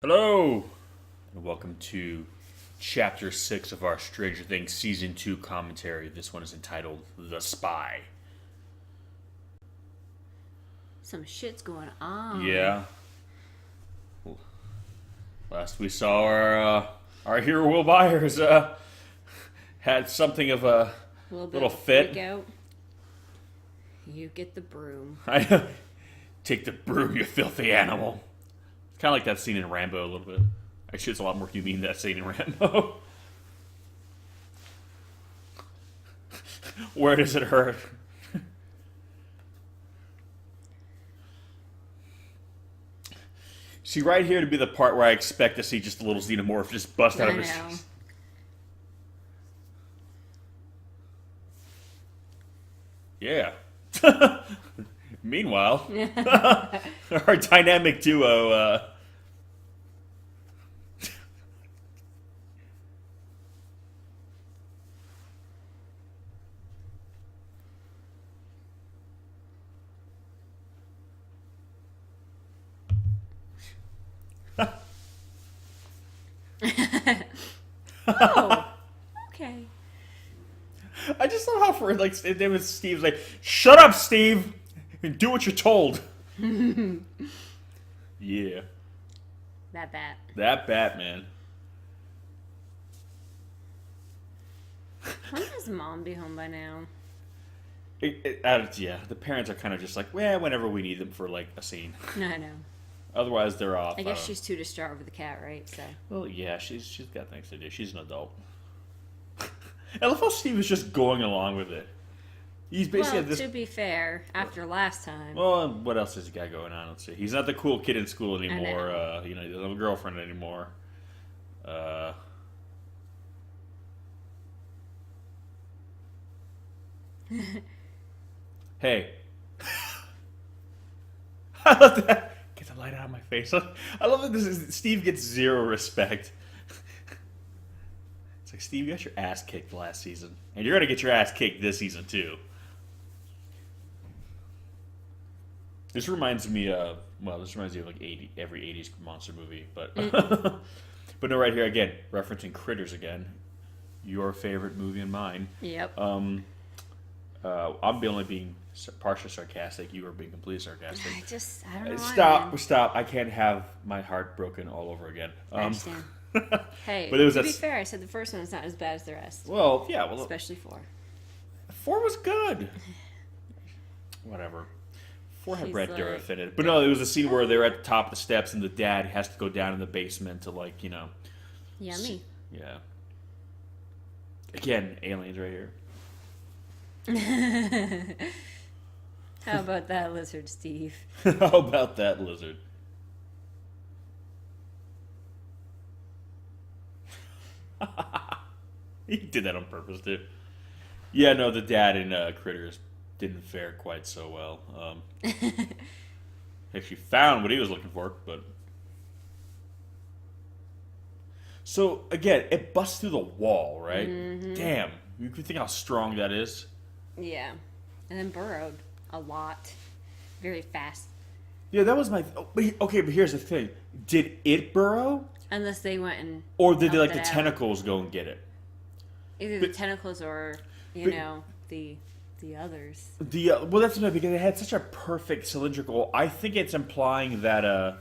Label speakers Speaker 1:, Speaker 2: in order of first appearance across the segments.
Speaker 1: Hello, and welcome to Chapter 6 of our Stranger Things Season 2 commentary. This one is entitled The Spy.
Speaker 2: Some shit's going on.
Speaker 1: Yeah. Last we saw our hero Will Byers had something of a little fit.
Speaker 2: Freak out. You get the broom.
Speaker 1: Take the broom, you filthy animal. It's kind of like that scene in Rambo a little bit. Actually, it's a lot more humane than that scene in Rambo. Where does it hurt? See, right here to be the part where I expect to see just a little xenomorph just bust out of his... Yeah. Meanwhile, our dynamic duo,
Speaker 2: Oh, okay.
Speaker 1: I just love how for like his name is Steve's like, shut up, Steve, and do what you're told. Yeah.
Speaker 2: That bat.
Speaker 1: That Batman.
Speaker 2: Wouldn't his mom be home by now?
Speaker 1: Yeah, the parents are kind of just like, well, whenever we need them for like a scene.
Speaker 2: No, I know.
Speaker 1: Otherwise, they're off.
Speaker 2: I guess she's too distraught over the cat, right? So.
Speaker 1: Well, yeah, she's got things to do. She's an adult. I love how Steve is just going along with it. He's basically
Speaker 2: to be fair, after last time.
Speaker 1: Well, what else has he got going on? Let's see. He's not the cool kid in school anymore. He doesn't have a girlfriend anymore. Hey. I love that. Get the light out of my face. I love that Steve gets zero respect. It's like, Steve, you got your ass kicked last season. And you're going to get your ass kicked this season, too. This reminds me of, like every 80s monster movie. But but no, right here, again, referencing Critters again. Your favorite movie and mine.
Speaker 2: Yep.
Speaker 1: I'm only being partially sarcastic. You are being completely sarcastic.
Speaker 2: I don't know
Speaker 1: Stop. I can't have my heart broken all over again.
Speaker 2: I understand. Hey,
Speaker 1: but it was
Speaker 2: to be fair, I said the first one is not as bad as the rest.
Speaker 1: Well, yeah. Well,
Speaker 2: especially 4.
Speaker 1: 4 was good. Whatever. 4 had Brad Dourif in it. But no, it was a scene where they're at the top of the steps and the dad has to go down in the basement to, like,
Speaker 2: Yummy.
Speaker 1: Yeah. Again, aliens right here.
Speaker 2: How about that lizard, Steve?
Speaker 1: How about that lizard? He did that on purpose, too. Yeah, no, the dad in Critters didn't fare quite so well. Actually found what he was looking for, but... So, again, it busts through the wall, right? Mm-hmm. Damn. You can think how strong that is.
Speaker 2: Yeah. And then burrowed a lot. Very fast.
Speaker 1: Yeah, that was my... Okay, but here's the thing. Did it burrow?
Speaker 2: Unless they went and...
Speaker 1: Or did the tentacles go and get it?
Speaker 2: Either the tentacles or, the others.
Speaker 1: Well, that's what because it had such a perfect cylindrical... I think it's implying that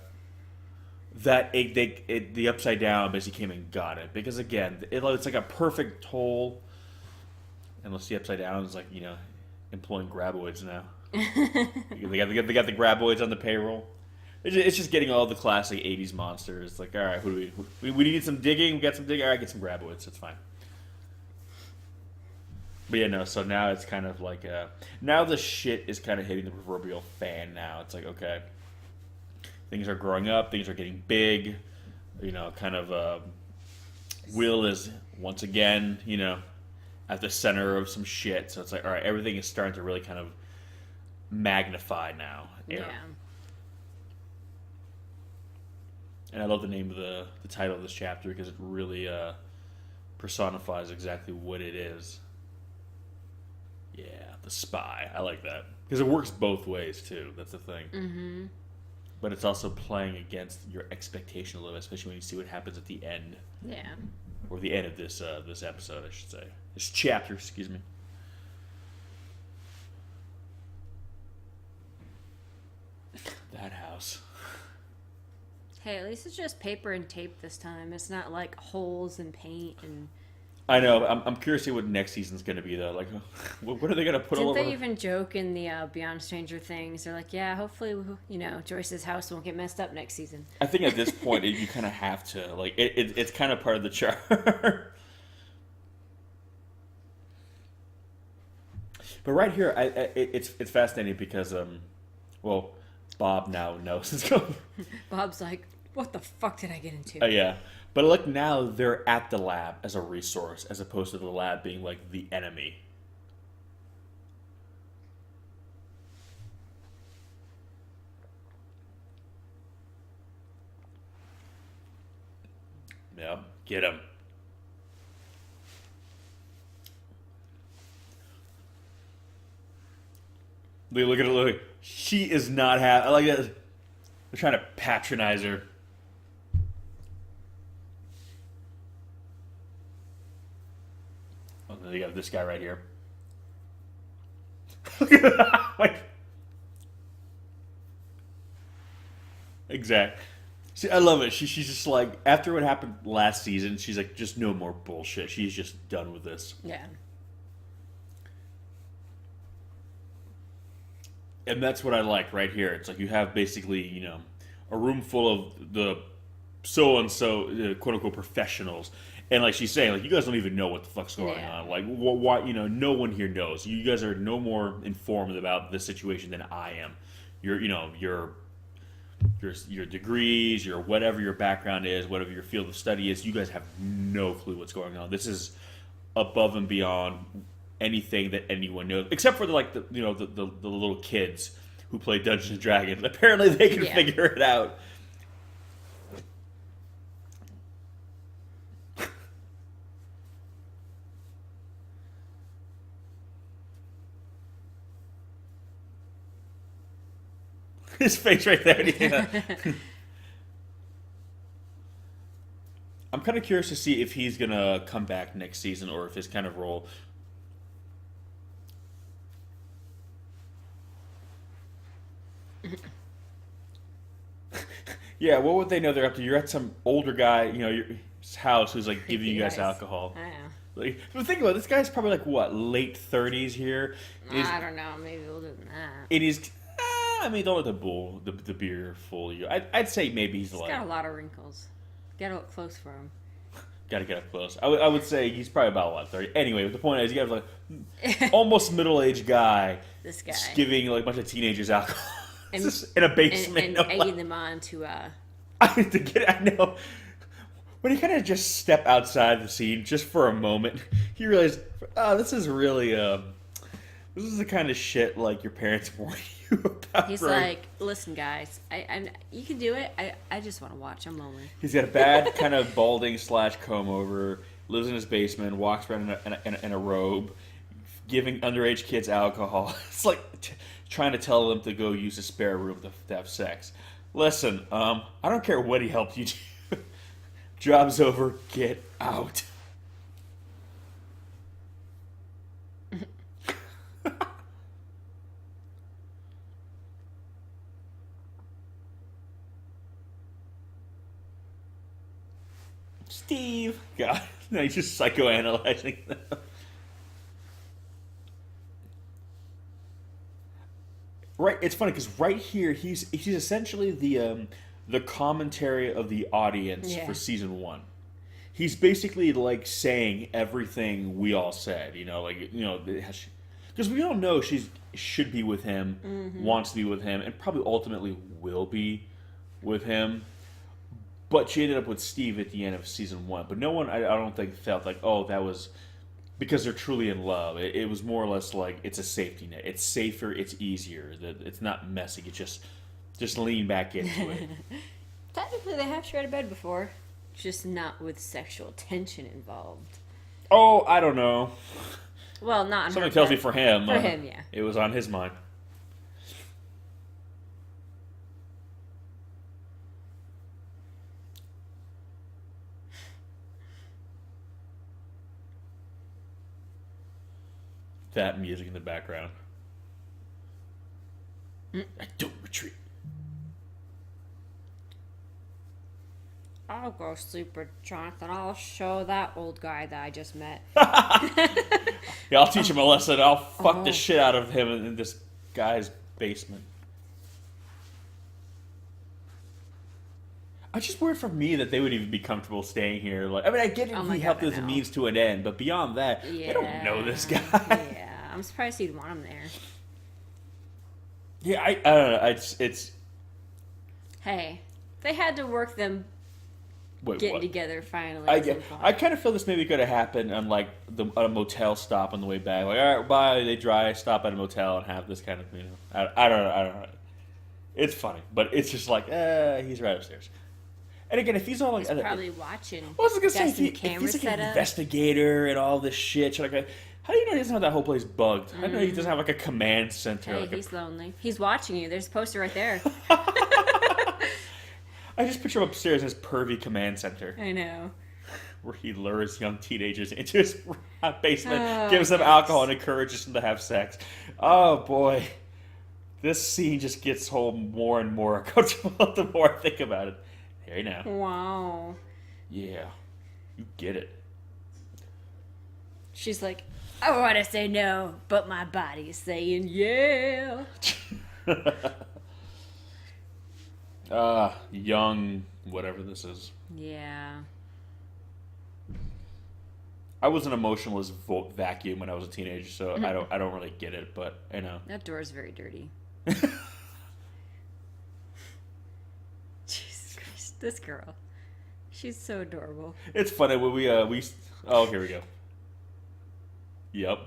Speaker 1: the Upside Down basically came and got it. Because, again, it's like a perfect hole. Unless the Upside Down is, like, employing graboids now. they got the graboids on the payroll. It's just getting all the classic 80s monsters. It's like, all right, who do we need some digging? We got some digging. All right, get some graboids. It's fine. But yeah, no. So now it's kind of like now the shit is kind of hitting the proverbial fan. Now it's like, okay, things are growing up. Things are getting big. Will is once again, at the center of some shit. So it's like, all right, everything is starting to really kind of magnify now.
Speaker 2: Yeah.
Speaker 1: And I love the name of the title of this chapter because it really personifies exactly what it is. Yeah, the spy. I like that. Because it works both ways, too. That's the thing.
Speaker 2: Mm-hmm.
Speaker 1: but it's also playing against your expectation a little bit, especially when you see what happens at the end.
Speaker 2: Yeah.
Speaker 1: Or the end of this this episode, I should say. This chapter, excuse me. That house.
Speaker 2: Hey, at least it's just paper and tape this time. It's not like holes and paint and.
Speaker 1: I know. I'm curious to see what next season's going to be, though. Like, what are they going to put all over?
Speaker 2: Didn't they even joke in the Beyond Stranger Things? They're like, yeah, hopefully, Joyce's house won't get messed up next season.
Speaker 1: I think at this point, you kind of have to. Like, it's kind of part of the charm. But right here, it's fascinating because, Bob now knows it's going.
Speaker 2: Bob's like, what the fuck did I get into?
Speaker 1: Yeah. But look, now they're at the lab as a resource, as opposed to the lab being like the enemy. Yeah, get him. Look at it, look. She is not happy. I like that. They're trying to patronize her. Oh, then you got this guy right here. Like, exactly. See, I love it. She's just like, after what happened last season, she's like, just no more bullshit. She's just done with this.
Speaker 2: Yeah.
Speaker 1: And that's what I like right here. It's like you have basically, a room full of the so-and-so, quote-unquote, professionals. And like she's saying, like, you guys don't even know what the fuck's going on. Like, why, no one here knows. You guys are no more informed about this situation than I am. Your degrees, your whatever your background is, whatever your field of study is, you guys have no clue what's going on. This is above and beyond anything that anyone knows, except for the little kids who play Dungeons and Dragons. Apparently, they can figure it out. His face right there. Yeah. I'm kind of curious to see if he's gonna come back next season or if his kind of role. Yeah, what would they know they're up to? You're at some older guy, your house who's like giving you guys alcohol.
Speaker 2: I know.
Speaker 1: Like, but think about it, this guy's probably like what, late 30s here.
Speaker 2: I don't know, maybe older than that.
Speaker 1: It is. Don't let the beer fool you. I'd say maybe he's like.
Speaker 2: Got a lot of wrinkles. Gotta look close for him.
Speaker 1: Gotta get up close. I would say he's probably about what, 30. Anyway, the point is, you have like almost middle-aged guy.
Speaker 2: This guy
Speaker 1: giving like a bunch of teenagers alcohol in a basement,
Speaker 2: and egging them on to.
Speaker 1: I know. When he kind of just step outside the scene just for a moment, he realized, this is really this is the kind of shit like your parents warned you about.
Speaker 2: He's like, listen, guys, I you can do it. I just want to watch. I'm lonely.
Speaker 1: He's got a bad kind of balding / comb over. Lives in his basement. Walks around in a robe, giving underage kids alcohol. It's like trying to tell them to go use a spare room to have sex. Listen, I don't care what he helped you do. Job's over. Get out. Steve. God, no, he's just psychoanalyzing them. Right, it's funny because right here he's essentially the commentary of the audience for season 1. He's basically like saying everything we all said, because we all know she should be with him, wants to be with him, and probably ultimately will be with him. But she ended up with Steve at the end of season 1. But no one, I don't think, felt like, oh, that was because they're truly in love. It was more or less like it's a safety net. It's safer. It's easier. It's not messy. It's just lean back into it.
Speaker 2: Technically, they have shared a bed before, just not with sexual tension involved.
Speaker 1: Oh, I don't know.
Speaker 2: Well, not on
Speaker 1: something tells me for him.
Speaker 2: For him, yeah.
Speaker 1: It was on his mind. That music in the background. I don't retreat.
Speaker 2: I'll go sleep with Jonathan. I'll show that old guy that I just met.
Speaker 1: Yeah, I'll teach him a lesson. I'll fuck the shit out of him in this guy's basement. I just worried for me that they would even be comfortable staying here. Like, I mean, I get it. He helped as a means to an end, but beyond that, they don't know this guy.
Speaker 2: Yeah, I'm surprised he'd want him there.
Speaker 1: Yeah, I don't know. It's.
Speaker 2: Hey, they had to work them getting together finally.
Speaker 1: I kind of feel this maybe could have happened on like a motel stop on the way back. Like, all right, bye. They dry stop at a motel and have this kind of I don't know. It's funny, but it's just like he's right upstairs. And again, if he's all like,
Speaker 2: he's probably watching.
Speaker 1: I was gonna say, if
Speaker 2: he's
Speaker 1: like an investigator and all this shit, like, how do you know he doesn't have that whole place bugged? How do you know he doesn't have like a command center?
Speaker 2: Hey, he's lonely. He's watching you. There's a poster right there.
Speaker 1: I just picture him upstairs in his pervy command center.
Speaker 2: I know.
Speaker 1: Where he lures young teenagers into his basement, gives them alcohol, and encourages them to have sex. Oh boy, this scene just gets more and more uncomfortable the more I think about it. Hey now.
Speaker 2: Wow.
Speaker 1: Yeah, you get it.
Speaker 2: She's like, I want to say no, but my body's saying yeah.
Speaker 1: Young, whatever this is.
Speaker 2: Yeah.
Speaker 1: I was an emotionless vacuum when I was a teenager, so I don't really get it, but I know.
Speaker 2: That door is very dirty. Jesus Christ, this girl. She's so adorable.
Speaker 1: It's funny when we oh, here we go. Yep.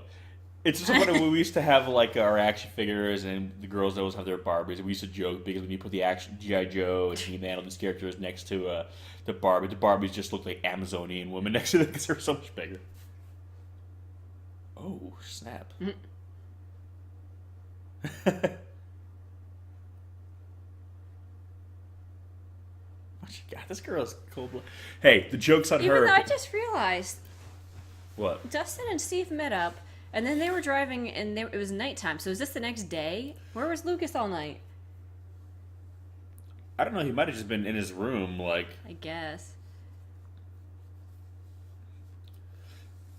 Speaker 1: It's just funny when we used to have like our action figures and the girls always have their Barbies. And we used to joke because when you put the action G.I. Joe and He-Man and these characters next to the Barbies just looked like Amazonian women next to them because they were so much bigger. Oh, snap. God, this girl is cold-blooded. Hey, the joke's on her.
Speaker 2: Even though I just realized.
Speaker 1: What?
Speaker 2: Dustin and Steve met up, and then they were driving, and it was nighttime. So is this the next day? Where was Lucas all night?
Speaker 1: I don't know. He might have just been in his room, like.
Speaker 2: I guess.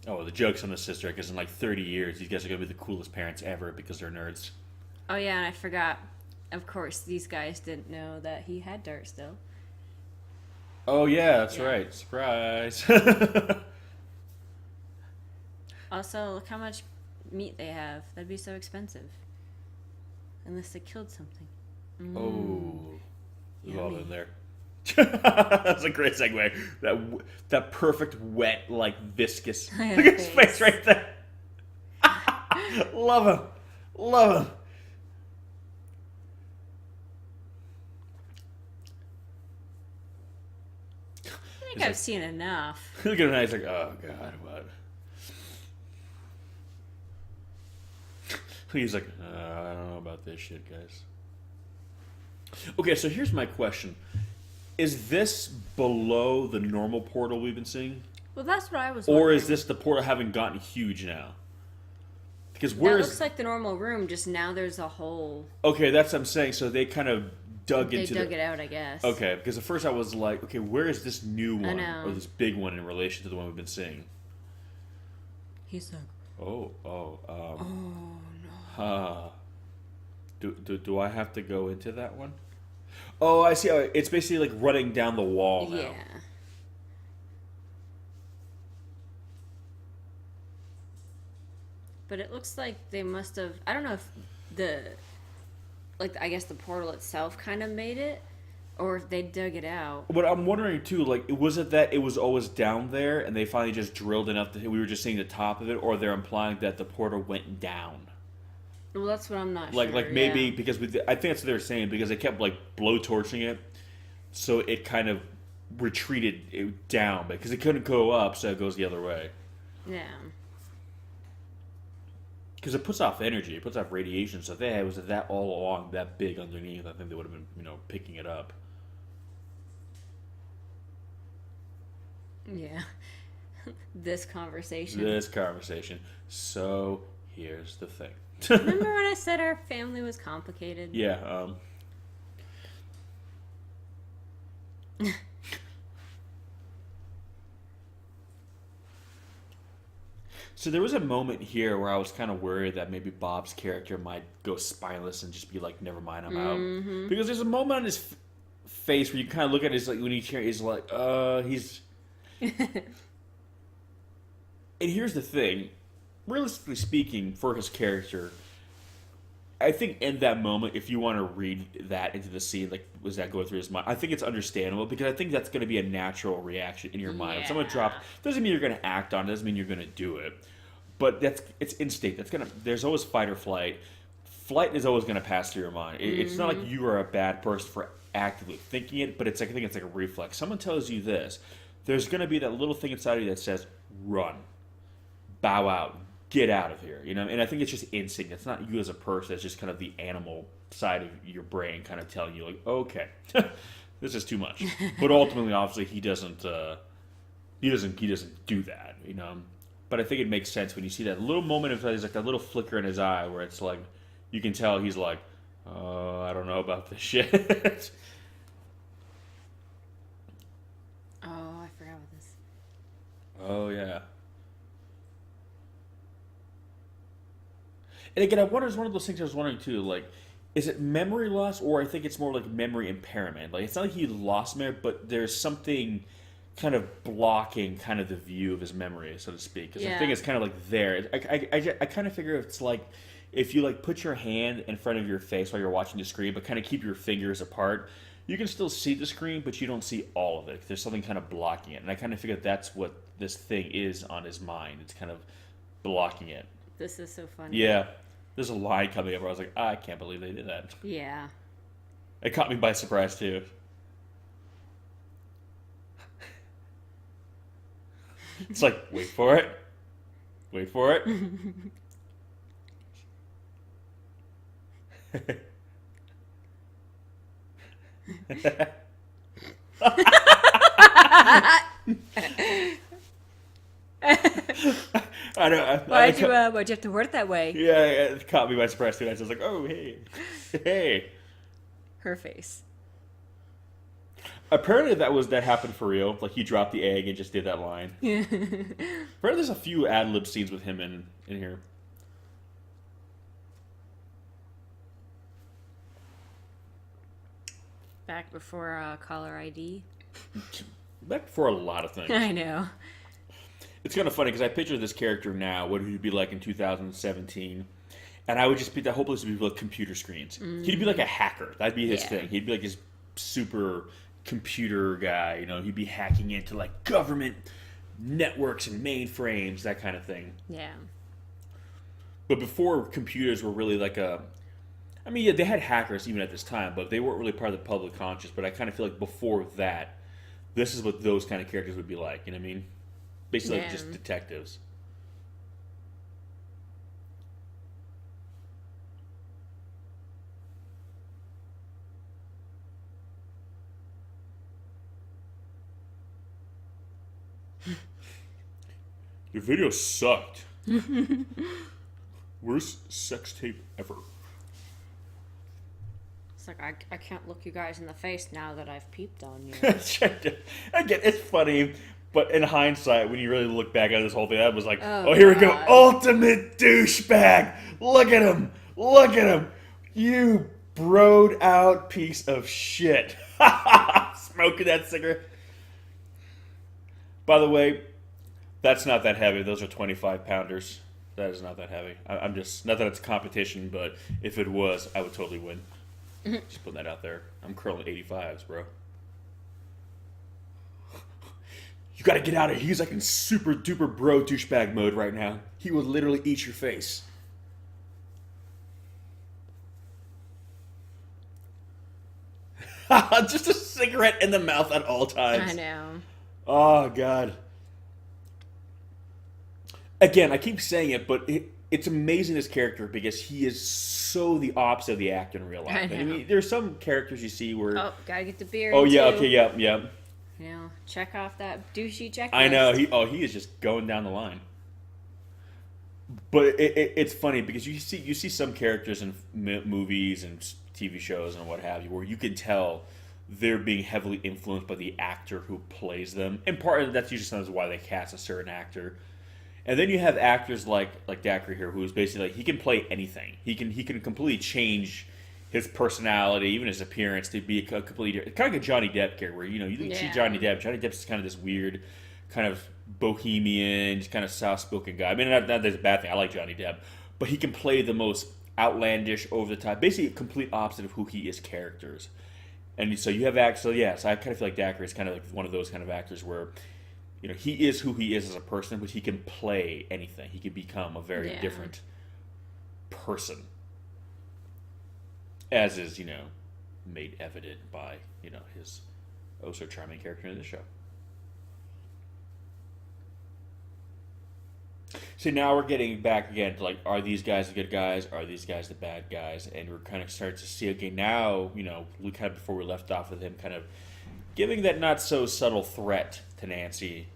Speaker 1: Oh, the joke's on the sister, because in like 30 years, these guys are going to be the coolest parents ever because they're nerds.
Speaker 2: Oh, yeah, and I forgot. Of course, these guys didn't know that he had Dart still.
Speaker 1: Oh, yeah, that's right. Surprise.
Speaker 2: Also, look how much meat they have. That'd be so expensive. Unless they killed something.
Speaker 1: Oh. There's all in there. That's a great segue. That perfect, wet, like, viscous. Look at his face right there. Love him. Love him.
Speaker 2: I think I've seen enough.
Speaker 1: Look at him and he's like, oh, God, what? He's like, I don't know about this shit, guys. Okay, so here's my question. Is this below the normal portal we've been seeing?
Speaker 2: Well, that's what I was wondering.
Speaker 1: Or is this the portal having gotten huge now? Because
Speaker 2: that looks like the normal room, just now there's a hole.
Speaker 1: Okay, that's what I'm saying. So they kind of dug
Speaker 2: it out, I guess.
Speaker 1: Okay, because at first I was like, okay, where is this new one or this big one in relation to the one we've been seeing?
Speaker 2: He's like,
Speaker 1: oh
Speaker 2: no.
Speaker 1: Do I have to go into that one? Oh, I see. It's basically like running down the wall now.
Speaker 2: Yeah. But it looks like they must have. I don't know if I guess the portal itself kind of made it, or if they dug it out.
Speaker 1: But I'm wondering too, like, was it that it was always down there and they finally just drilled enough that we were just seeing the top of it, or they're implying that the portal went down?
Speaker 2: Well, that's what I'm not sure.
Speaker 1: Like maybe because I think that's what they're saying, because they kept like blowtorching it, so it kind of retreated it down because it couldn't go up, so it goes the other way.
Speaker 2: Yeah.
Speaker 1: Because it puts off energy, it puts off radiation. So if they was that all along that big underneath, I think they would have been picking it up.
Speaker 2: Yeah. This conversation.
Speaker 1: So here's the thing.
Speaker 2: Remember when I said our family was complicated?
Speaker 1: Yeah. So there was a moment here where I was kind of worried that maybe Bob's character might go spineless and just be like, "Never mind, I'm out." Because there's a moment on his face where you kind of look at his like when he's like, he's. And here's the thing, realistically speaking, for his character, I think in that moment, if you want to read that into the scene, like, was that going through his mind? I think it's understandable because I think that's going to be a natural reaction in your mind. If someone drops, doesn't mean you're going to act on it, doesn't mean you're going to do it, but it's instinct. There's always fight or flight. Flight is always going to pass through your mind. It's not like you are a bad person for actively thinking it, but it's like I think it's like a reflex. Someone tells you this, there's going to be that little thing inside of you that says, "Run, bow out, get out of here," you know. And I think it's just instinct. It's not you as a person. It's just kind of the animal side of your brain kind of telling you, like, okay, this is too much. But ultimately, obviously, he doesn't do that, you know. But I think it makes sense when you see that little moment of there's like that little flicker in his eye where it's like you can tell he's like, "Oh, I don't know about this shit."
Speaker 2: Oh, I forgot about this.
Speaker 1: Oh yeah. And again, I wonder, it's one of those things I was wondering too, like, is it memory loss, or I think it's more like memory impairment? Like, it's not like he lost memory, but there's something kind of blocking kind of the view of his memory, so to speak. Because the thing is kind of like there. I kind of figure it's like if you like put your hand in front of your face while you're watching the screen, but kind of keep your fingers apart, you can still see the screen, but you don't see all of it. There's something kind of blocking it. And I kind of figure that's what this thing is on his mind. It's kind of blocking it.
Speaker 2: This is so funny.
Speaker 1: Yeah. There's a line coming up where I was like, I can't believe they did that.
Speaker 2: Yeah.
Speaker 1: It caught me by surprise, too. It's like, wait for it. Wait for it. I know.
Speaker 2: Why'd you have to word it that way?
Speaker 1: Yeah, it caught me by surprise too. I was like, "Oh, hey, hey."
Speaker 2: Her face.
Speaker 1: Apparently, that happened for real. Like he dropped the egg and just did that line. Apparently, there's a few ad lib scenes with him in here.
Speaker 2: Back before caller ID.
Speaker 1: Back before a lot of things.
Speaker 2: I know.
Speaker 1: It's kind of funny because I picture this character now, what he'd be like in 2017, and I would just be that whole place would be like computer screens. He'd be like a hacker. That'd be his thing. He'd be like this super computer guy. You know, he'd be hacking into like government networks and mainframes, that kind of thing.
Speaker 2: Yeah.
Speaker 1: But before computers were really like I mean, yeah, they had hackers even at this time, but they weren't really part of the public conscious. But I kind of feel like before that, this is what those kind of characters would be like. You know what I mean? Basically, like just detectives. Your video sucked. Worst sex tape ever.
Speaker 2: It's like, I can't look you guys in the face now that I've peeped on you.
Speaker 1: Again, it's funny, but in hindsight, when you really look back at this whole thing, that was like, oh here we go. Ultimate douchebag. Look at him. Look at him. You broed out piece of shit. Smoking that cigarette. By the way, that's not that heavy. Those are 25-pounders. That is not that heavy. I'm just, not that it's a competition, but if it was, I would totally win. Just putting that out there. I'm curling 85s, bro. You gotta get out of here. He's like in super duper bro douchebag mode right now. He will literally eat your face. Just a cigarette in the mouth at all times.
Speaker 2: I know.
Speaker 1: Oh, God. Again, I keep saying it, but it's amazing, this character, because he is so the opposite of the actor in real life. I mean, there's some characters you see where...
Speaker 2: Oh, gotta get the beer.
Speaker 1: Oh, yeah,
Speaker 2: too.
Speaker 1: okay, yeah.
Speaker 2: You know, check off that douchey checklist.
Speaker 1: I know. He is just going down the line. But it's funny because you see some characters in movies and TV shows and what have you where you can tell they're being heavily influenced by the actor who plays them, and part of that's usually sometimes why they cast a certain actor. And then you have actors like Dacre here, who's basically like he can play anything. He can completely change his personality, even his appearance, to be a completely different, kind of like a Johnny Depp character. Where you see Johnny Depp. Johnny Depp's kind of this weird, kind of bohemian, just kind of soft-spoken guy. I mean, not that that's a bad thing. I like Johnny Depp, but he can play the most outlandish, over the top, basically a complete opposite of who he is characters. And so you have actors. So yeah, so I kind of feel like Dacre is kind of like one of those kind of actors where he is who he is as a person, but he can play anything. He can become a very different person, as is made evident by his oh so charming character in the show. So now we're getting back again to like, are these guys the good guys? Are these guys the bad guys? And we're kind of starting to see again now. We kind of before we left off with him kind of giving that not so subtle threat to Nancy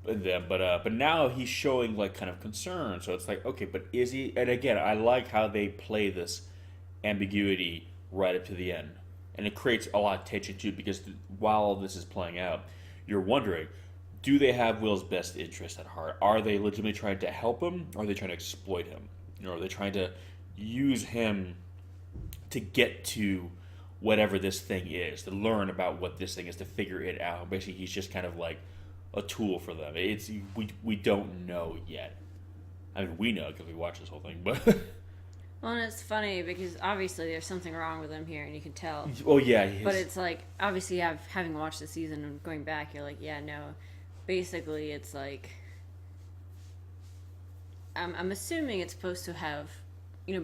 Speaker 1: and them, but now he's showing like kind of concern. So it's like, okay, but is he? And again, I like how they play this ambiguity right up to the end, and it creates a lot of tension too. Because while all this is playing out, you're wondering, do they have Will's best interest at heart? Are they legitimately trying to help him? Or are they trying to exploit him? Are they trying to use him to get to whatever this thing is, to learn about what this thing is, to figure it out? Basically, he's just kind of like a tool for them. We don't know yet. I mean, we know because we watched this whole thing, but
Speaker 2: well, and it's funny because obviously there's something wrong with him here, and you can tell.
Speaker 1: Oh yeah,
Speaker 2: but it's like obviously, having watched the season and going back, you're like, yeah, no. Basically, it's like I'm assuming it's supposed to have,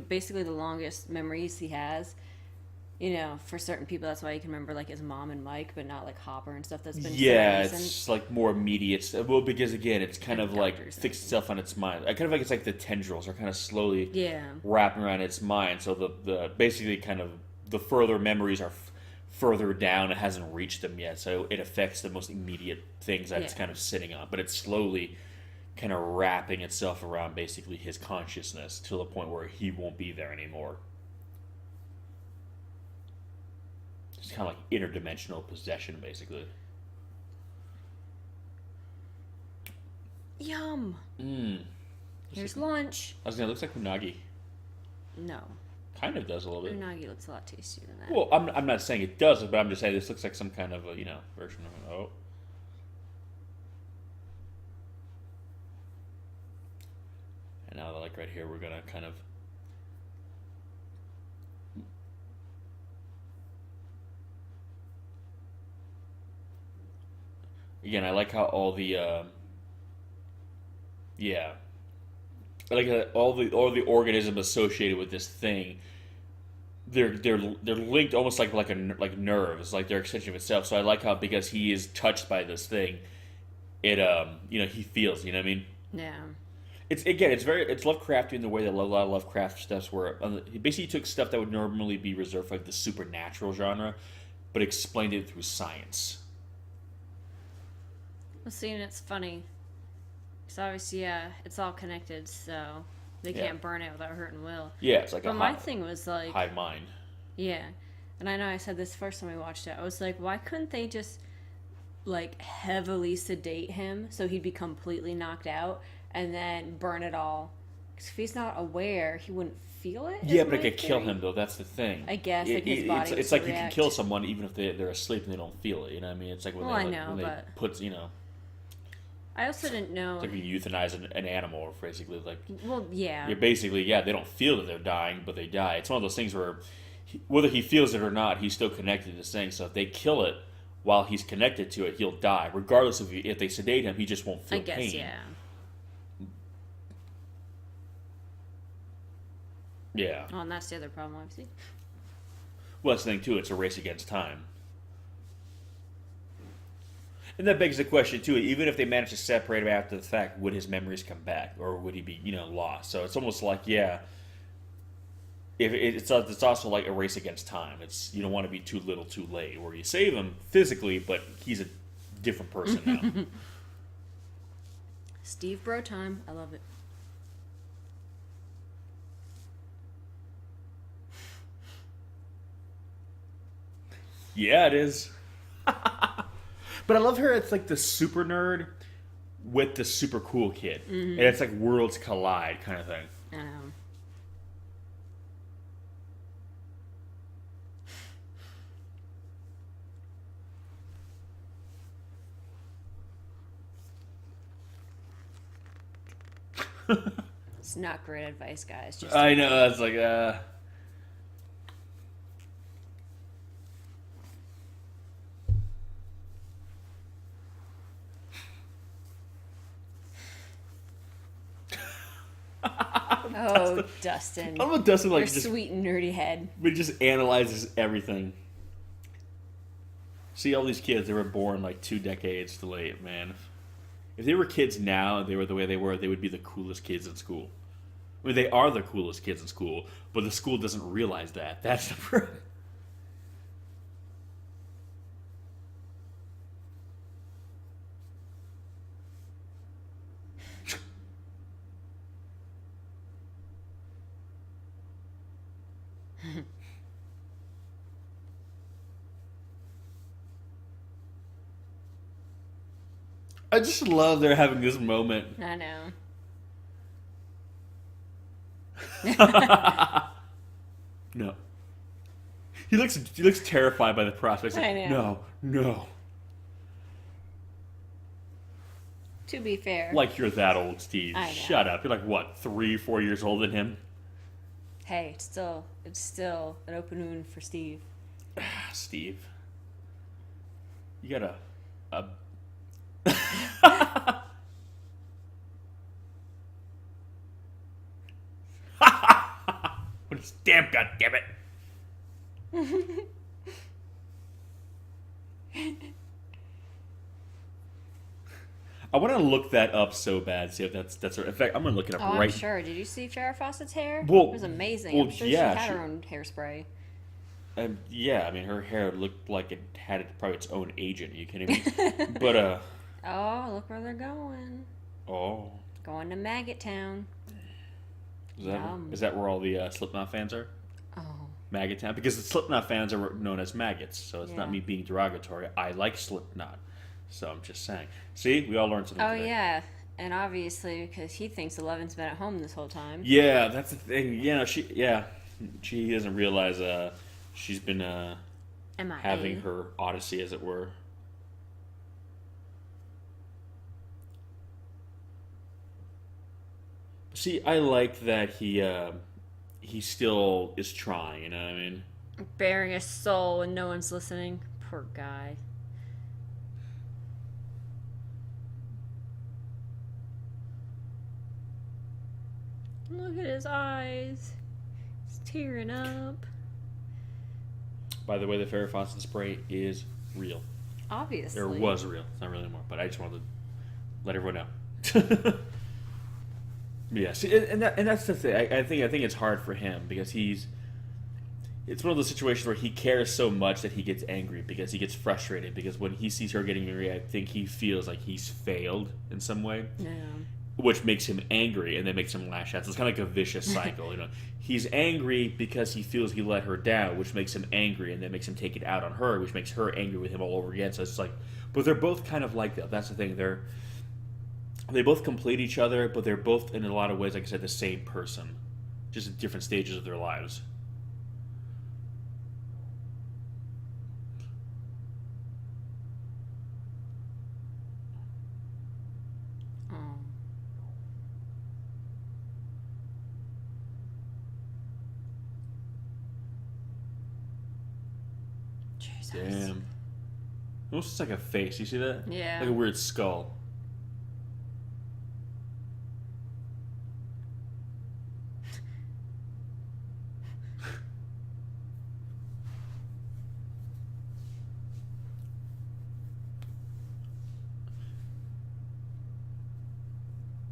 Speaker 2: basically the longest memories he has. For certain people, that's why you can remember like his mom and Mike, but not like Hopper and stuff that's been
Speaker 1: it's like more immediate. Well, because again, it's kind of like fixed itself on its mind. I kind of like it's like the tendrils are kind of slowly wrapping around its mind. So the basically kind of the further memories are further down. It hasn't reached them yet, so it affects the most immediate things that it's kind of sitting on. But it's slowly kind of wrapping itself around basically his consciousness to the point where he won't be there anymore. It's kind of like interdimensional possession, basically.
Speaker 2: Yum. Here's lunch.
Speaker 1: I was gonna. It looks like unagi.
Speaker 2: No.
Speaker 1: Kind of does a little bit.
Speaker 2: Unagi looks a lot tastier than that.
Speaker 1: Well, I'm not saying it does, but I'm just saying this looks like some kind of a, version of it. Oh. And now, like right here, we're gonna kind of. Again, I like how all the. I like how all the organisms associated with this thing. They're linked almost like nerves, like they're extension of itself. So I like how because he is touched by this thing, it he feels. You know what I mean?
Speaker 2: Yeah.
Speaker 1: It's Lovecraftian in the way that a lot of Lovecraft stuffs were. He basically took stuff that would normally be reserved for like the supernatural genre, but explained it through science.
Speaker 2: Well, see, and it's funny. Because obviously, it's all connected, so they can't burn it without hurting Will.
Speaker 1: Yeah, it's like
Speaker 2: but my thing was like
Speaker 1: hive mind.
Speaker 2: Yeah, and I know I said this first time we watched it. I was like, why couldn't they just like heavily sedate him so he'd be completely knocked out and then burn it all? Because if he's not aware, he wouldn't feel it.
Speaker 1: Yeah, but it could kill him though. That's the thing.
Speaker 2: I guess his body.
Speaker 1: It's like you can kill someone even if they're asleep and they don't feel it. You know what I mean? It's like when they put.
Speaker 2: I also didn't know.
Speaker 1: It's like when you euthanize an animal, or basically like.
Speaker 2: Well, yeah.
Speaker 1: You're basically they don't feel that they're dying, but they die. It's one of those things where, whether he feels it or not, he's still connected to this thing. So if they kill it while he's connected to it, he'll die. Regardless of if they sedate him, he just won't feel pain. I guess, yeah. Yeah.
Speaker 2: Oh, and that's the other problem, obviously.
Speaker 1: Well, that's the thing too. It's a race against time. And that begs the question, too, even if they manage to separate him after the fact, would his memories come back? Or would he be, lost? So it's almost like, if it's also like a race against time. It's you don't want to be too little too late, where you save him physically, but he's a different person now.
Speaker 2: Steve Bro time. I love it.
Speaker 1: Yeah, it is. But I love her. It's like the super nerd with the super cool kid, and it's like worlds collide kind of thing.
Speaker 2: I know. It's not great advice, guys. Just
Speaker 1: I know. It's like
Speaker 2: oh, Dustin.
Speaker 1: I love Dustin. Like
Speaker 2: Your
Speaker 1: just
Speaker 2: sweet nerdy head.
Speaker 1: He just analyzes everything. See, all these kids, they were born like 2 decades too late, man. If they were kids now, they were the way they were, they would be the coolest kids in school. I mean, they are the coolest kids in school, but the school doesn't realize that. That's the problem. I just love they're having this moment.
Speaker 2: I know.
Speaker 1: No. He looks terrified by the prospect. He's like,
Speaker 2: I know.
Speaker 1: No.
Speaker 2: To be fair.
Speaker 1: Like you're that old, Steve.
Speaker 2: I know.
Speaker 1: Shut up. You're like what, 3, 4 years older than him?
Speaker 2: Hey, it's still an open wound for Steve.
Speaker 1: Steve. You got a What is damn goddammit. I want to look that up so bad. See if that's her. In fact, I'm gonna look it up
Speaker 2: Oh,
Speaker 1: right.
Speaker 2: I'm sure. Did you see Farrah Fawcett's hair?
Speaker 1: Well-
Speaker 2: It was amazing.
Speaker 1: well,
Speaker 2: I'm sure
Speaker 1: yeah,
Speaker 2: she had
Speaker 1: she-
Speaker 2: her own hairspray.
Speaker 1: Yeah, I mean, her hair looked like it had probably its own agent. Are you kidding me? But
Speaker 2: Oh, look where they're going.
Speaker 1: oh,
Speaker 2: Going to Maggot Town. Yum.
Speaker 1: is that where all the Slipknot fans are?
Speaker 2: Oh.
Speaker 1: Maggot Town, because the Slipknot fans are known as maggots, so it's not
Speaker 2: Yeah.
Speaker 1: me being derogatory. I like Slipknot, so I'm just saying. See, we all learned something.
Speaker 2: Oh,
Speaker 1: today.
Speaker 2: yeah. And obviously, because he thinks Eleven's been at home this whole time.
Speaker 1: Yeah, that's the thing. She doesn't realize she's been
Speaker 2: MIA.
Speaker 1: having her odyssey, as it were. See, I like that he still is trying. You know what I mean?
Speaker 2: Bearing his soul and no one's listening. Poor guy. Look at his eyes. He's tearing up.
Speaker 1: By the way, the Farrah Fawcett spray is real.
Speaker 2: Obviously.
Speaker 1: Or was real. It's not really anymore, but I just wanted to let everyone know. Yeah, see, and that's the thing. I think it's hard for him because it's one of those situations where he cares so much that he gets angry because he gets frustrated because when he sees her getting angry, I think he feels like he's failed in some way,
Speaker 2: Yeah.
Speaker 1: which makes him angry and then makes him lash out. So it's kind of like a vicious cycle, you know. He's angry because he feels he let her down, which makes him angry and then makes him take it out on her, which makes her angry with him all over again. So it's like, but they're both kind of like that. That's the thing. They both complete each other, but they're both, in a lot of ways, like I said, the same person. Just at different stages of their lives.
Speaker 2: Oh. Jesus.
Speaker 1: Damn. It almost looks like a face. You see that?
Speaker 2: Yeah.
Speaker 1: Like a weird skull.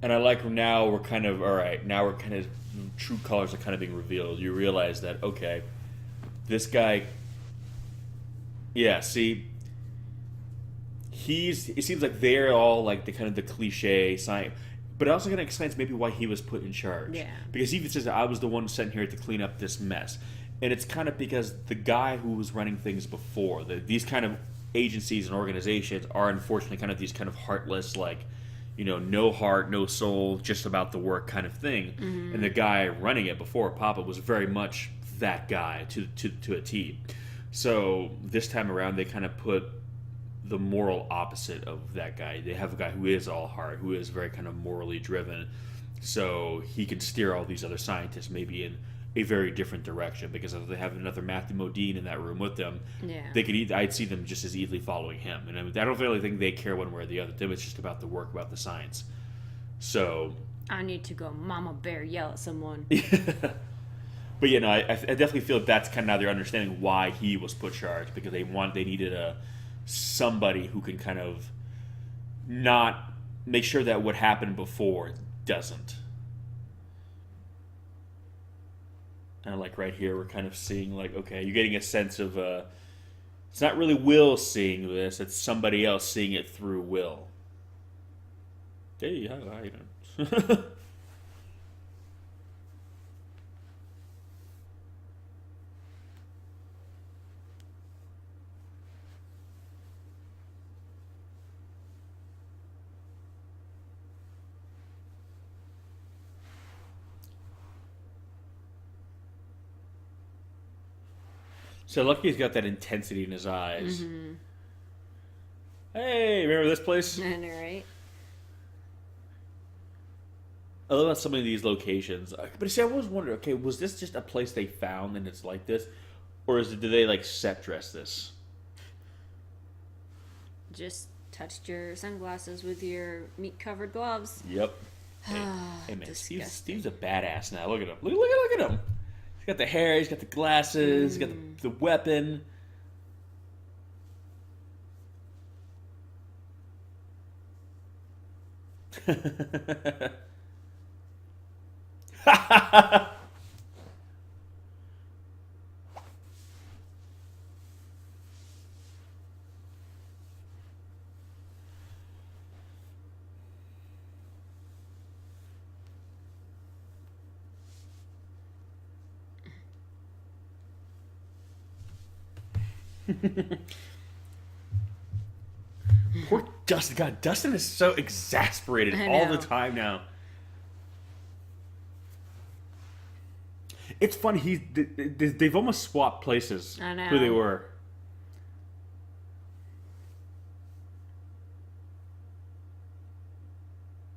Speaker 1: And I like now we're kind of, alright, now we're kind of, true colors are kind of being revealed. You realize that, okay, this guy, yeah, see, it seems like they're all like the kind of the cliche sign, but it also kind of explains maybe why he was put in charge.
Speaker 2: Yeah.
Speaker 1: Because he even says, I was the one sent here to clean up this mess. And it's kind of because the guy who was running things before, these kind of agencies and organizations are unfortunately kind of these kind of heartless, like, no heart, no soul, just about the work kind of thing.
Speaker 2: Mm-hmm.
Speaker 1: And the guy running it before, Papa, was very much that guy to a T. So this time around, they kind of put the moral opposite of that guy. They have a guy who is all heart, who is very kind of morally driven. So he can steer all these other scientists maybe in a very different direction, because if they have another Matthew Modine in that room with them, they could I'd see them just as easily following him. And I don't really think they care one way or the other. To them, it's just about the work, about the science. So
Speaker 2: I need to go Mama Bear yell at someone.
Speaker 1: But I definitely feel that's kind of now they're understanding why he was put charged, because they needed somebody who can kind of not make sure that what happened before doesn't. And like right here, we're kind of seeing like, okay, you're getting a sense of it's not really Will seeing this; it's somebody else seeing it through Will. Hey, how you doing? So lucky he's got that intensity in his eyes.
Speaker 2: Mm-hmm.
Speaker 1: Hey, remember this place?
Speaker 2: I know, right?
Speaker 1: I love about some of these locations. But see, I always wondered, okay, was this just a place they found and it's like this? Or did they like set dress this?
Speaker 2: Just touched your sunglasses with your meat-covered gloves.
Speaker 1: Yep. Hey man, Steve's a badass now. Look at him. Look at him. He's got the hair, he's got the glasses, he's got the weapon. Poor Dustin. God, Dustin is so exasperated all the time now. It's funny. They've almost swapped places.
Speaker 2: I know.
Speaker 1: Who they were.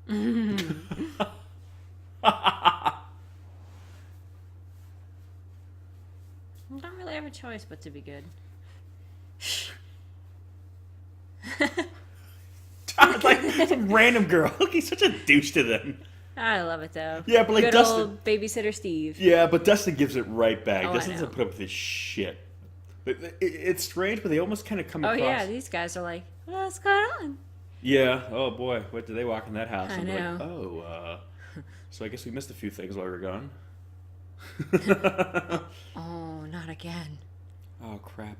Speaker 2: I don't really have a choice but to be good.
Speaker 1: Like some random girl. Look, he's such a douche to them.
Speaker 2: I love it though.
Speaker 1: Yeah, but like
Speaker 2: good
Speaker 1: Dustin,
Speaker 2: old babysitter Steve.
Speaker 1: Yeah, but Dustin gives it right back.
Speaker 2: Oh,
Speaker 1: Dustin doesn't put up with this shit. It's strange, but they almost kind of come across.
Speaker 2: Oh yeah, these guys are like, what's going on?
Speaker 1: Yeah. Oh boy, what did they walk in that house?
Speaker 2: I know.
Speaker 1: Like, so I guess we missed a few things while we were gone.
Speaker 2: Oh, not again.
Speaker 1: Oh crap.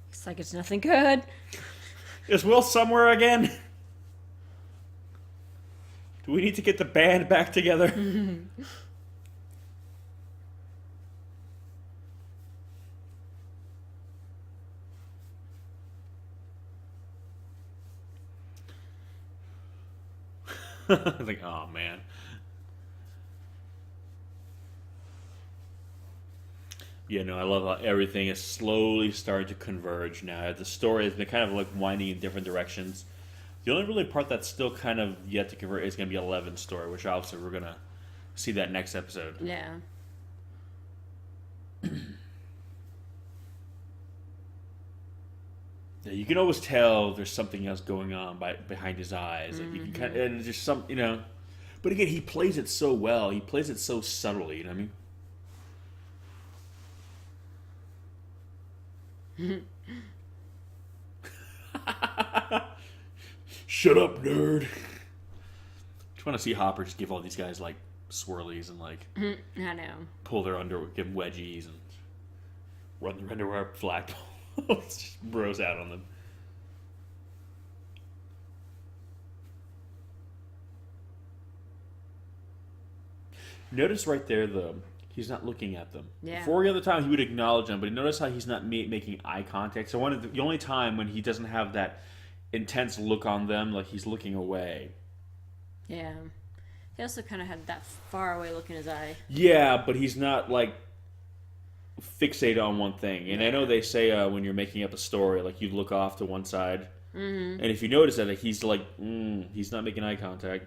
Speaker 2: It's like it's nothing good.
Speaker 1: Is Will somewhere again? Do we need to get the band back together? Like, oh man. Yeah, no, I love how everything is slowly starting to converge now. The story has been kind of like winding in different directions. The only really part that's still kind of yet to convert is going to be Eleven's story, which obviously we're going to see that next episode.
Speaker 2: Yeah.
Speaker 1: Yeah, you can always tell there's something else going on behind his eyes. Like you can kind of, and there's some, But again, he plays it so well. He plays it so subtly. You know what I mean? Shut up, nerd. Just want to see Hopper just give all these guys like swirlies and like
Speaker 2: I know.
Speaker 1: pull their underwear, give them wedgies and run their underwear up flagpole. Just bros out on them. Notice right there, though, he's not looking at them.
Speaker 2: Yeah.
Speaker 1: Before the other time, he would acknowledge them, but notice how he's not making eye contact. So the only time when he doesn't have that intense look on them, like he's looking away.
Speaker 2: Yeah. He also kind of had that far away look in his eye.
Speaker 1: Yeah, but he's not like fixated on one thing. And I know they say when you're making up a story, like you look off to one side. Mm-hmm. And if you notice that, like, he's like, he's not making eye contact.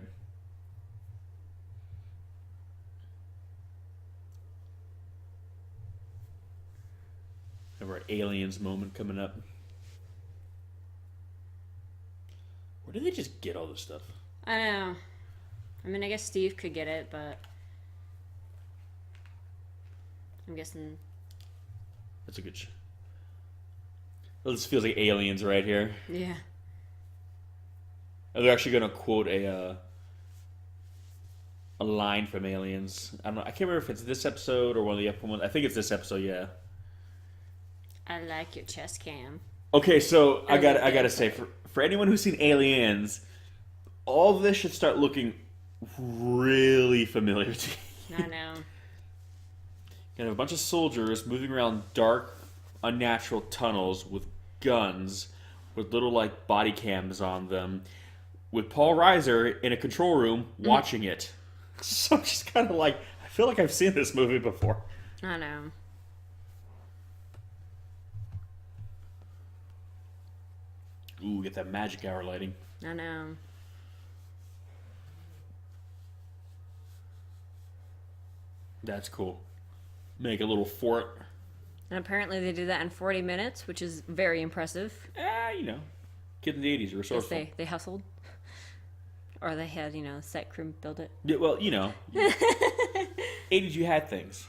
Speaker 1: Have our aliens moment coming up. Where did they just get all this stuff?
Speaker 2: I know. I mean, I guess Steve could get it, but I'm guessing.
Speaker 1: That's a good. Well, this feels like aliens right here.
Speaker 2: Yeah.
Speaker 1: They're actually gonna quote a line from Aliens. I don't know. I can't remember if it's this episode or one of the upcoming ones. I think it's this episode. Yeah.
Speaker 2: I like your chest cam.
Speaker 1: Okay, so I gotta say, for anyone who's seen Aliens, all of this should start looking really familiar to you.
Speaker 2: I know.
Speaker 1: You have a bunch of soldiers moving around dark, unnatural tunnels with guns, with little like body cams on them, with Paul Reiser in a control room watching it. So I'm just kind of like, I feel like I've seen this movie before.
Speaker 2: I know.
Speaker 1: Ooh, get that magic hour lighting.
Speaker 2: I know.
Speaker 1: That's cool. Make a little fort.
Speaker 2: And apparently they did that in 40 minutes, which is very impressive.
Speaker 1: You know, kids in the 80s are resourceful.
Speaker 2: Yes, they hustled. Or they had, set crew build it.
Speaker 1: Yeah, well, 80s you had things.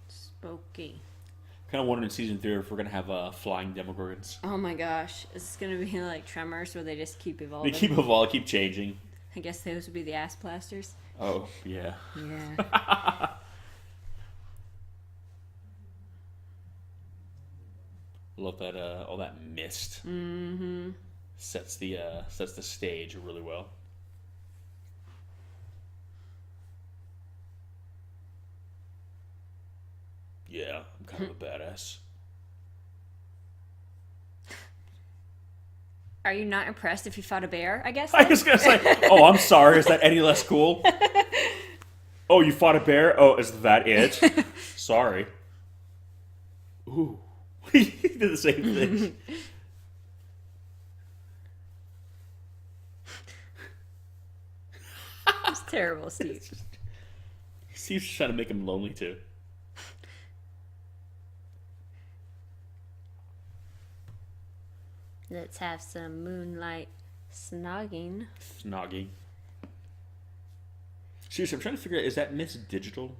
Speaker 2: Spooky.
Speaker 1: Kind of wondering in season 3 if we're going to have flying Demogorgons.
Speaker 2: Oh my gosh. Is this going to be like Tremors where they just keep evolving?
Speaker 1: They keep evolving, keep changing.
Speaker 2: I guess those would be the ass blasters.
Speaker 1: Oh, yeah.
Speaker 2: Yeah.
Speaker 1: Love that all that mist.
Speaker 2: Mm-hmm.
Speaker 1: Sets the stage really well. Yeah, I'm kind of a badass.
Speaker 2: Are you not impressed if you fought a bear, I guess?
Speaker 1: I was gonna say, oh, I'm sorry, is that any less cool? Oh, you fought a bear? Oh, is that it? Sorry. Ooh. He did the same thing.
Speaker 2: It's terrible, Steve.
Speaker 1: Steve's just trying to make him lonely too.
Speaker 2: Let's have some moonlight snogging.
Speaker 1: Snogging. Seriously, I'm trying to figure out, is that mist digital?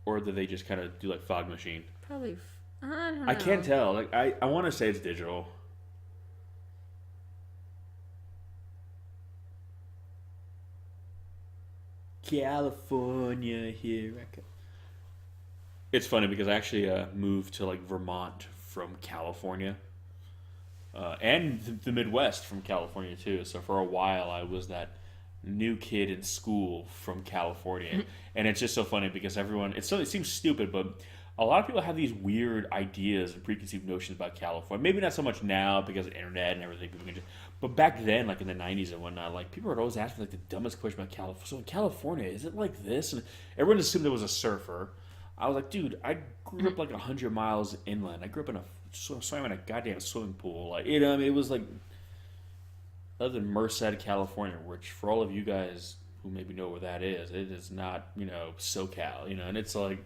Speaker 1: Or do they just kind of do like fog machine?
Speaker 2: Probably, I don't know.
Speaker 1: I can't tell. Like I want to say it's digital. California, here I come. It's funny because I actually moved to like Vermont from California. And the Midwest from California too. So for a while I was that new kid in school from California. And it's just so funny because it seems stupid, but a lot of people have these weird ideas and preconceived notions about California. Maybe not so much now because of the internet and everything. But back then, like in the 90s and whatnot, like people would always ask me like the dumbest question about California. So in California, is it like this? And everyone assumed there was a surfer. I was like, dude, I grew up like 100 miles inland. I grew up swam in a goddamn swimming pool. Like, I mean, it was like, other than Merced, California, which for all of you guys who maybe know where that is, it is not, SoCal, and it's like,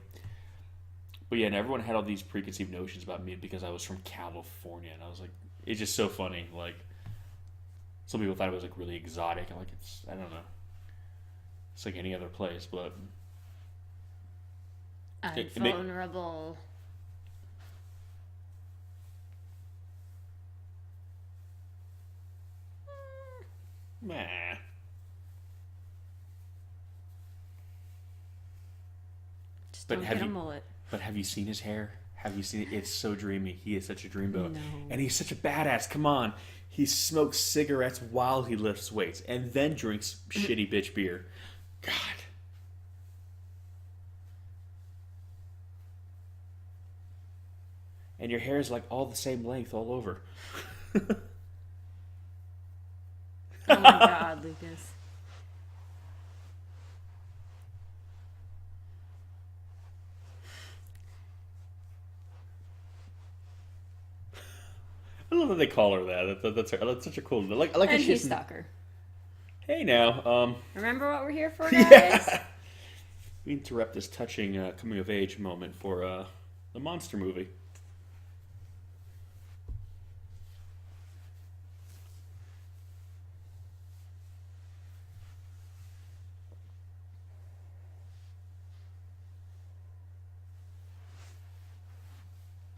Speaker 1: but yeah, and everyone had all these preconceived notions about me because I was from California, and I was like, it's just so funny. Like, some people thought it was like really exotic, and like I don't know, it's like any other place, but
Speaker 2: I'm vulnerable.
Speaker 1: Nah.
Speaker 2: Just don't get a mullet.
Speaker 1: But have you seen his hair? Have you seen it? It's so dreamy. He is such a dreamboat.
Speaker 2: No.
Speaker 1: And he's such a badass. Come on. He smokes cigarettes while he lifts weights and then drinks shitty bitch beer. God. And your hair is like all the same length all over.
Speaker 2: Oh my God, Lucas.
Speaker 1: I love that they call her that. That's such a cool. I like
Speaker 2: And
Speaker 1: that
Speaker 2: he's
Speaker 1: she's.
Speaker 2: stuck her.
Speaker 1: Hey now.
Speaker 2: Remember what we're here for, guys?
Speaker 1: Yeah. We interrupt this touching coming of age moment for the monster movie.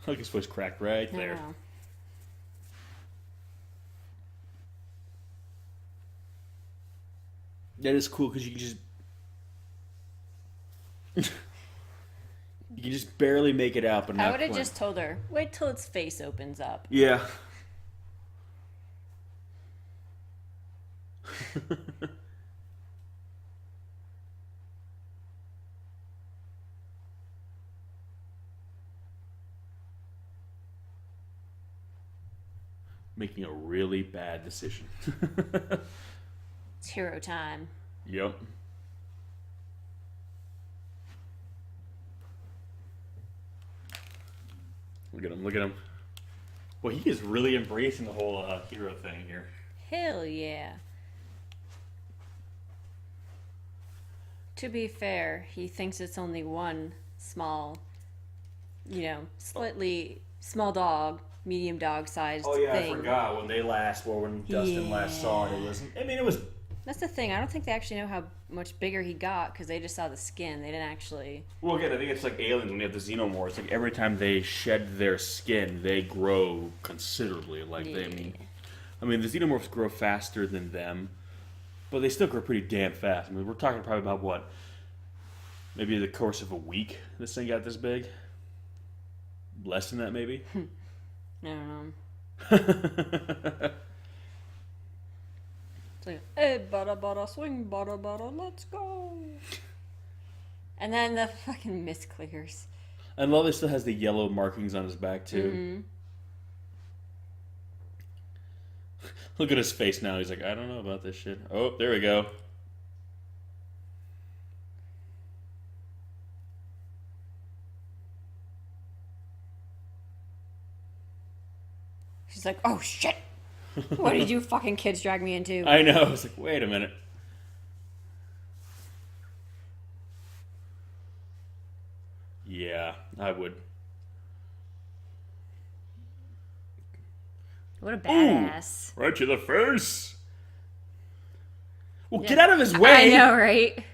Speaker 1: Look, his voice cracked right there.
Speaker 2: No.
Speaker 1: That is cool because you can just you can just barely make it out, but
Speaker 2: I
Speaker 1: not
Speaker 2: would have
Speaker 1: quite.
Speaker 2: just told her, wait till its face opens up.
Speaker 1: Yeah. Making a really bad decision.
Speaker 2: It's hero time.
Speaker 1: Yep. Look at him, look at him. Well, he is really embracing the whole hero thing here.
Speaker 2: Hell yeah. To be fair, he thinks it's only one small, slightly small dog, medium dog sized thing.
Speaker 1: I forgot when they last, or when Dustin last saw it. It was, it was.
Speaker 2: That's the thing. I don't think they actually know how much bigger he got because they just saw the skin. They didn't actually.
Speaker 1: Well, again, I think it's like aliens when they have the xenomorphs. Like every time they shed their skin, they grow considerably. Like
Speaker 2: Yeah.
Speaker 1: I mean, the xenomorphs grow faster than them, but they still grow pretty damn fast. I mean, we're talking probably about what? Maybe the course of a week, this thing got this big. Less than that, maybe.
Speaker 2: I don't know. It's like, hey, bada, swing, bada, let's go. And then the fucking mist clears.
Speaker 1: I love it still has the yellow markings on his back, too.
Speaker 2: Mm-hmm.
Speaker 1: Look at his face now. He's like, I don't know about this shit. Oh, there we go.
Speaker 2: She's like, oh shit. What did you fucking kids drag me into?
Speaker 1: I know. I was like, wait a minute. Yeah, I would.
Speaker 2: What a badass.
Speaker 1: Right to the face. Well,
Speaker 2: Yeah.
Speaker 1: get out of his way.
Speaker 2: I know, right?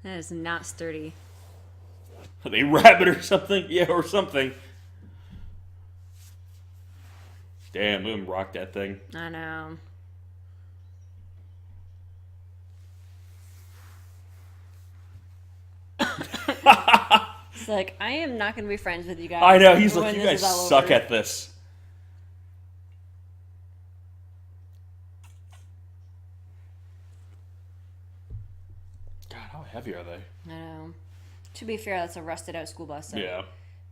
Speaker 2: That is not sturdy.
Speaker 1: Are they rabbit or something? Yeah, or something. Damn, let him rock that thing.
Speaker 2: I know. It's like, I am not going to be friends with you guys.
Speaker 1: I know, he's
Speaker 2: when
Speaker 1: like, you
Speaker 2: this
Speaker 1: guys
Speaker 2: is all
Speaker 1: suck
Speaker 2: over."
Speaker 1: at this. God, how heavy are they?
Speaker 2: I know. To be fair, that's a rusted out school bus. So.
Speaker 1: Yeah.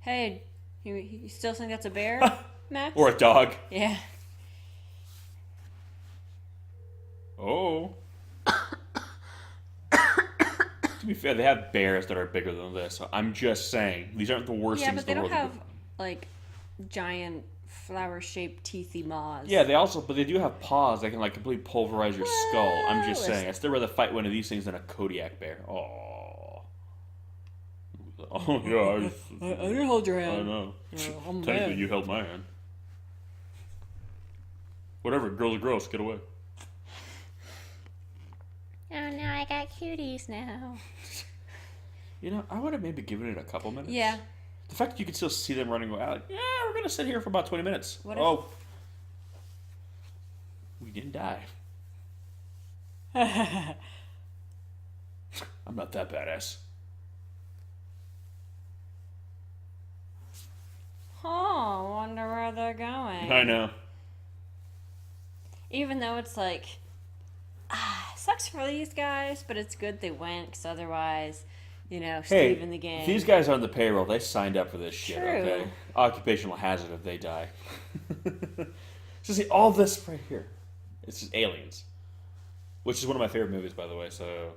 Speaker 2: Hey, you still think that's a bear, Max?
Speaker 1: Or a dog.
Speaker 2: Yeah.
Speaker 1: Oh. To be fair, they have bears that are bigger than this. So I'm just saying, these aren't the worst
Speaker 2: Yeah,
Speaker 1: things
Speaker 2: but they
Speaker 1: in the
Speaker 2: don't
Speaker 1: world.
Speaker 2: have, like, giant flower-shaped teethy maws.
Speaker 1: Yeah, but they do have paws that can like completely pulverize your skull. I'm just
Speaker 2: Listen.
Speaker 1: saying, I still rather fight one of these things than a Kodiak bear. Oh. Oh yeah,
Speaker 2: I didn't hold your
Speaker 1: I
Speaker 2: hand.
Speaker 1: know.
Speaker 2: I'm
Speaker 1: Technically,
Speaker 2: mad.
Speaker 1: you held my hand. Whatever, girls are gross. Get away.
Speaker 2: Oh, no, I got cuties now.
Speaker 1: You know, I would have maybe given it a couple minutes.
Speaker 2: Yeah.
Speaker 1: The fact that you can still see them running away, like, yeah, we're gonna sit here for about 20 minutes.
Speaker 2: What if-
Speaker 1: Oh, we didn't die. I'm not that badass.
Speaker 2: thing.
Speaker 1: I know.
Speaker 2: Even though it's like, sucks for these guys, but it's good they went, because otherwise, you know,
Speaker 1: Hey,
Speaker 2: Steve in the game.
Speaker 1: if these guys are on the payroll, they signed up for this shit,
Speaker 2: True.
Speaker 1: okay? Occupational hazard if they die. So see, all this right here, it's just Aliens. Which is one of my favorite movies, by the way, so...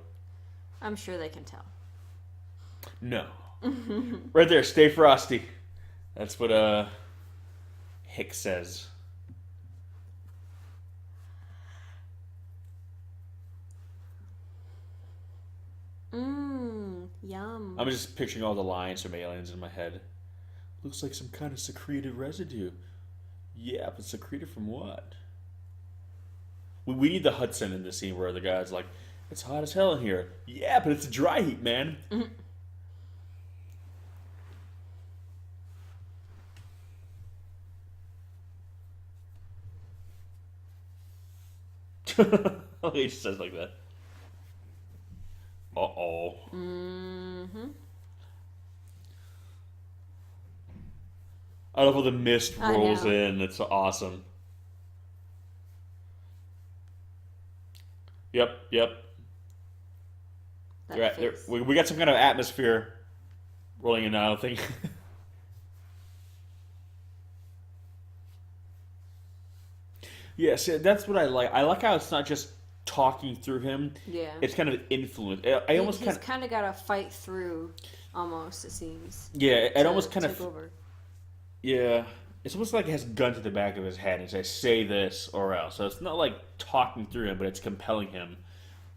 Speaker 2: I'm sure they can tell.
Speaker 1: No. Right there, stay frosty. That's what, Hicks says.
Speaker 2: Yum.
Speaker 1: I'm just picturing all the lines from Aliens in my head. Looks like some kind of secreted residue. Yeah, but secreted from what? We need the Hudson in the scene where the guy's like, it's hot as hell in here. Yeah, but it's a dry heat, man. He just says like that. Uh-oh. I love how the mist rolls in. It's awesome. Yep. We got some kind of atmosphere rolling in now, I don't think. Yeah, see, that's what I like. I like how it's not just talking through him.
Speaker 2: Yeah.
Speaker 1: It's kind of influence.
Speaker 2: He's kind of got to fight through, almost, it seems.
Speaker 1: Yeah, it almost kind of...
Speaker 2: over.
Speaker 1: Yeah. It's almost like it has a gun to the back of his head and says, say this or else. So it's not like talking through him, but it's compelling him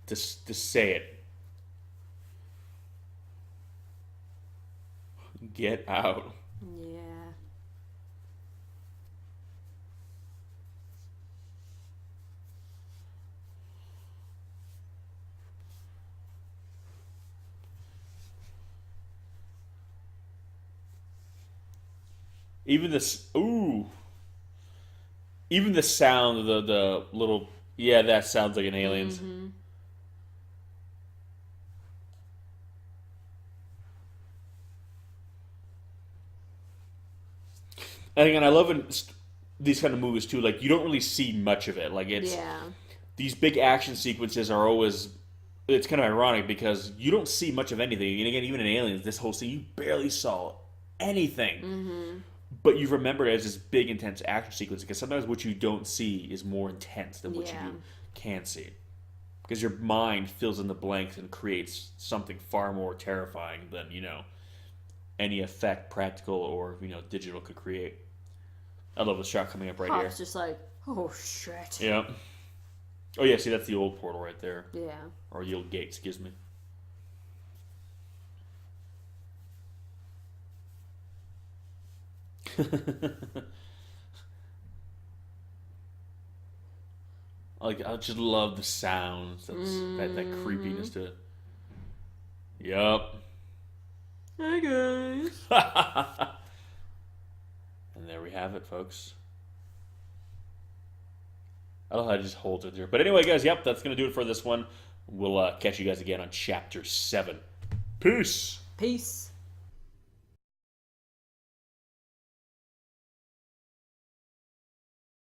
Speaker 1: to say it. Get out.
Speaker 2: Yeah.
Speaker 1: Even this, even the sound of the little, yeah, that sounds like an Aliens. And again, I love these kind of movies too. Like, you don't really see much of it. Like, it's these big action sequences are always. It's kind of ironic because you don't see much of anything. And again, even in Aliens, this whole scene, you barely saw anything. But you remember it as this big, intense action sequence because sometimes what you don't see is more intense than what you can see. Because your mind fills in the blanks and creates something far more terrifying than, any effect, practical or, digital could create. I love the shot coming up right here.
Speaker 2: It's just like, oh, shit.
Speaker 1: Yeah. Oh, yeah, see, that's the old portal right there.
Speaker 2: Yeah.
Speaker 1: Or the old gate, excuse me. I just love the sounds. That creepiness to it. Yup.
Speaker 2: Hey guys.
Speaker 1: And there we have it, folks. I don't know how to just hold it there. But anyway, guys, yep, that's going to do it for this one. We'll catch you guys again on Chapter 7. Peace.
Speaker 2: Peace.